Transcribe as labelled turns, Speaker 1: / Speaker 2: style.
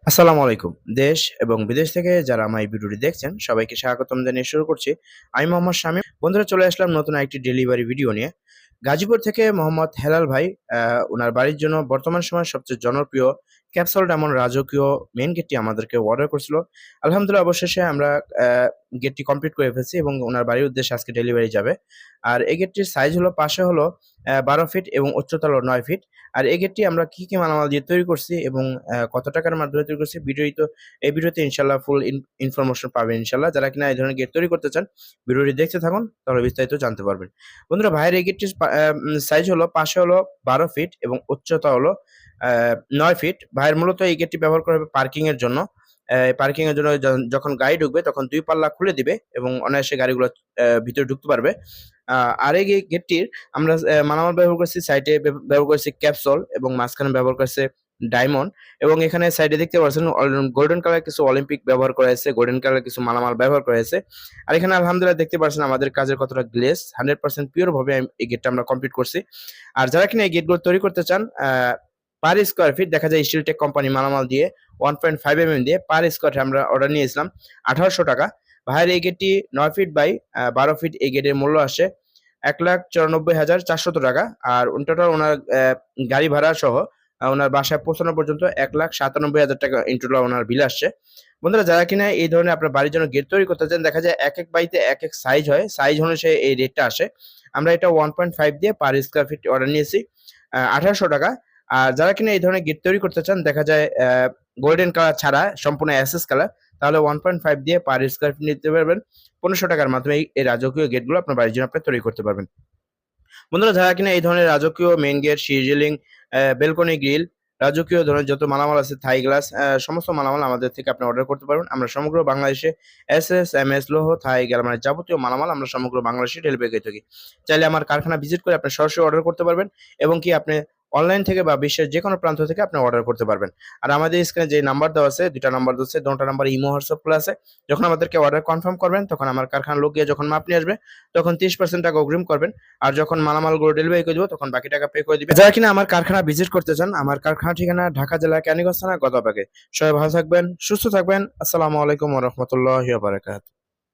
Speaker 1: আসসালামু আলাইকুম। দেশ এবং বিদেশ থেকে যারা আমার এই ভিডিওটি দেখছেন সবাইকে স্বাগতম জানিয়ে শুরু করছি। আমি মোহাম্মদ শামীম। বন্ধুরা চলে আসলাম নতুন একটি ডেলিভারি ভিডিও নিয়ে। গাজীপুর থেকে মোহাম্মদ হেলাল ভাই উনার বাড়ির জন্য বর্তমান সময়ে সবচেয়ে জনপ্রিয় ক্যাপসুল ডায়মন্ড রাজকীয় মেইন গেটটি আমাদেরকে অর্ডার করছিল। আলহামদুলিল্লাহ অবশেষে আমরা গেটটি কমপ্লিট করে ফেলছি এবং উনার বাড়ির উদ্দেশ্যে আজকে ডেলিভারি যাবে। আর এই গেটটির সাইজ হলো পাশে হলো ১২ ফিট এবং উচ্চতা হলো ৯ ফিট। আর এই গেটটি আমরা কি মালামাল দিয়ে তৈরি করছি এবং কত টাকার মাধ্যমে তৈরি করছি এই ভিডিওতে ইনশাআল্লাহ ফুল ইনফরমেশন পাবেন ইনশাআল্লাহ। যারা কিনা এই ধরনের গেট তৈরি করতে চান ভিডিওটি দেখতে থাকুন তাহলে বিস্তারিত জানতে পারবেন। বন্ধুরা ভাইয়ের এই গেটটির সাইজ হলো পাশে হলো ১২ ফিট এবং উচ্চতা হলো ৯ ফিট। ভাইয়ের মূলত এই গেটটি ব্যবহার করা হবে পার্কিং এর জন্য। পার্কিং এর জন্য যখন গাড়ি ঢুকবে তখন ২ পাল্লা খুলে দিবে এবং অনায়াসে গাড়িগুলো ভিতরে ঢুকতে পারবে। আর এই গেটটির আমরা মালামাল ব্যবহার করছি সাইডে ব্যবহার করেছি ক্যাপসুল এবং মাঝখানে ব্যবহার করেছে ডায়মন্ড এবং এখানে সাইডে দেখতে পাচ্ছেন গোল্ডেন কালার কিছু অলিম্পিক ব্যবহার করা হয়েছে, গোল্ডেন কালার কিছু মালামাল ব্যবহার করা হয়েছে। আর এখানে আলহামদুলিল্লাহ দেখতে পাচ্ছেন আমাদের কাজের কতটা গ্লেজ 100% পিওর ভাবে এই গেটটা আমরা কমপ্লিট করছি। আর যারা কিনা এই গেটগুলো তৈরি করতে চান পার স্কয়ার ফিট দেখা যায় স্টিলটেক কোম্পানি মালামাল দিয়ে 1.5 দিয়ে পার স্কয়ার ফিট আমরা অর্ডার নিয়েছিলাম ১৮০০ টাকা। ভাইয়ের এই গেটটি ৯ ফিট বাই ১২ ফিট এই গেটের মূল্য আসে ১,৯৪,৪০০ টাকা। আর টোটাল উনার গাড়ি ভাড়া সহ উনার বাসায় পৌঁছানো পর্যন্ত ১,৯৭,০০০ টাকা ইন টোটাল উনার বিল আসছে। বন্ধুরা যারা কিনা এই ধরনের আপনার বাড়ির জন্য গেট তৈরি করতে চান দেখা যায় একেক বাড়িতে একেক সাইজ হয়। সাইজ অনুসারে এই রেটটা আসে। আমরা এটা 1.5 দিয়ে পার স্কয়ার ফিট অর্ডার নিয়েছি ১৮০০ টাকা। আর যারা কিনা এই ধরনের গেট তৈরি করতে চান দেখা যায় গোল্ডেন কালার ছাড়া সম্পূর্ণ এসএস কালার তাহলে 1.5 দিয়ে পার স্কয়ার ফিট নিতে পারবেন। ১৫০০ টাকার মাধ্যমে এই রাজকীয় গেটগুলো আপনার বাড়ির জন্য আপনি তৈরি করতে পারবেন। বন্ধুরা যারা কিনা এই ধরনের রাজকীয় main gate, ceiling, balcony grill, রাজকীয় ধরনের যত মালামাল আছে থাই গ্লাস সমস্ত মালামাল আমাদের থেকে আপনি অর্ডার করতে পারবেন। আমরা সমগ্র বাংলাদেশে এসএস, এমএস, লৌহ, থাই, গ্যালমানের যাবতীয় মালামাল আমরা সমগ্র বাংলাদেশে ডেলিভারি করে থাকি। চাইলে আমার কারখানা ভিজিট করে আপনি সরাসরি অর্ডার করতে পারবেন এবং কি আপনি অনলাইন থেকে বা বিশ্বের যেকোনো প্রান্ত থেকে আপনি অর্ডার করতে পারবেন। আর আমাদের স্ক্রিনে যে নাম্বার দেওয়া আছে, ২ টা নাম্বার দেওয়া আছে, দোনোটা নাম্বারে ইমো, হোয়াটসঅ্যাপ খোলা আছে। যখন আমাদেরকে অর্ডার কনফার্ম করবেন তখন আমার কারখানার লোক গিয়ে যখন মাপ নিয়ে আসবে তখন ৩০% টাকা অগ্রিম করবেন। আর যখন মালামালগুলো ডেলিভারি করে দিব তখন বাকি টাকা পে করে দিবেন। যারা কিনা আমার কারখানা ভিজিট করতে চান, আমার কারখানা ঠিকানা ঢাকা জেলা কেরানীগঞ্জ থানা গদাবাগে। সবাই ভালো থাকবেন, সুস্থ থাকবেন। আসসালামু আলাইকুম ওয়া রাহমাতুল্লাহি ওয়া বারাকাতুহু।